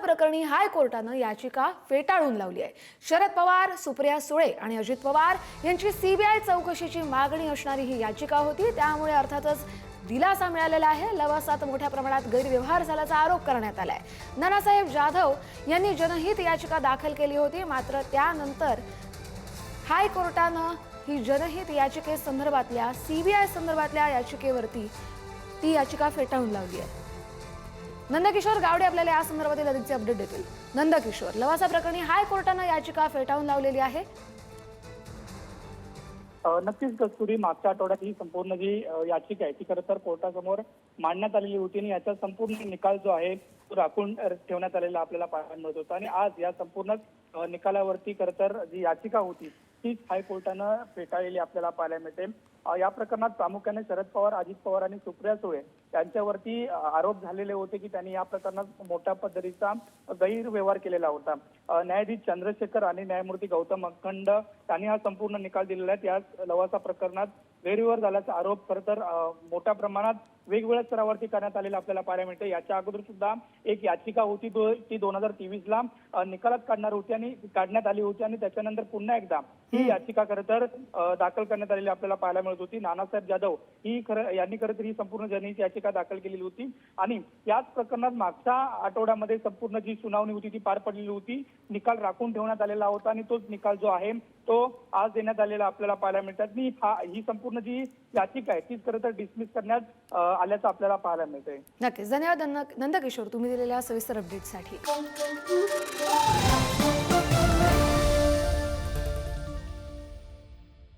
प्रकरणी हायकोर्टानं याचिका फेटाळून लावली आहे। शरद पवार, सुप्रिया सुळे आणि अजित पवार यांची सीबीआय चौकशीची मागणी असणारी ही याचिका होती। त्यामुळे अर्थातच दिलासा मिळालेला आहे। लवासात मोठ्या प्रमाणात गैरव्यवहार झाल्याचा आरोप करण्यात आलाय। नानासाहेब जाधव यांनी जनहित याचिका दाखल केली होती, मात्र त्यानंतर हायकोर्टानं ही जनहित याचिकेसंदर्भातल्या सीबीआय संदर्भातल्या याचिकेवरती ती याचिका फेटाळून लावली आहे। नंदकिशोर गावडे आपल्याला या संदर्भातील अधिकचे अपडेट देतील। नंदकिशोर, लवासा प्रकरणी हायकोर्टानं याचिका फेटाळून लावलेली आहे। नक्कीच कस्तुरी, मागच्या आठवड्यात ही संपूर्ण जी याचिका आहे ती खरं तर कोर्टासमोर मांडण्यात आलेली होती आणि याचा संपूर्ण निकाल जो आहे तो राखून ठेवण्यात आलेला आपल्याला पाहायला मिळत होता। आणि आज या संपूर्ण निकालावरती खरं तर जी याचिका होती तीच हायकोर्टानं फेटाळलेली आपल्याला पाहायला मिळते। या प्रकरणात प्रामुख्याने शरद पवार, अजित पवार आणि सुप्रिया सुळे यांच्यावरती आरोप झालेले होते की त्यांनी या प्रकरणात मोठ्या पद्धतीचा गैरव्यवहार केलेला होता। न्यायाधीश चंद्रशेखर आणि न्यायमूर्ती गौतम अखंड यांनी हा संपूर्ण निकाल दिलेला आहे। याच लवासा प्रकरणात गैरव्यवहार झाल्याचा आरोप खरं तर मोठ्या प्रमाणात वेगवेगळ्या स्तरावरती करण्यात आलेला आपल्याला पाहायला मिळते। याच्या अगोदर सुद्धा एक याचिका होती ती 2023ला निकालात काढण्यात आली होती आणि त्याच्यानंतर पुन्हा एकदा ही याचिका खरं तर दाखल करण्यात आलेली आपल्याला पाहायला मिळत होती। नानासाहेब जाधव यांनी खरं तर ही संपूर्ण जनहित याचिका दाखल केलेली होती आणि याच प्रकरणात मागच्या आठवड्यामध्ये संपूर्ण जी सुनावणी होती ती पार पडलेली होती। निकाल राखून ठेवण्यात आलेला होता आणि तोच निकाल जो आहे तो आज देण्यात आलेला आपल्याला पाहायला मिळतात। ही संपूर्ण जी याचिका आहे तीच खरं तर डिसमिस करण्यात आल्याचं आपल्याला पाहायला मिळतंय। नक्कीच, धन्यवाद नंदकिशोर तुम्ही दिलेल्या सविस्तर अपडेटसाठी।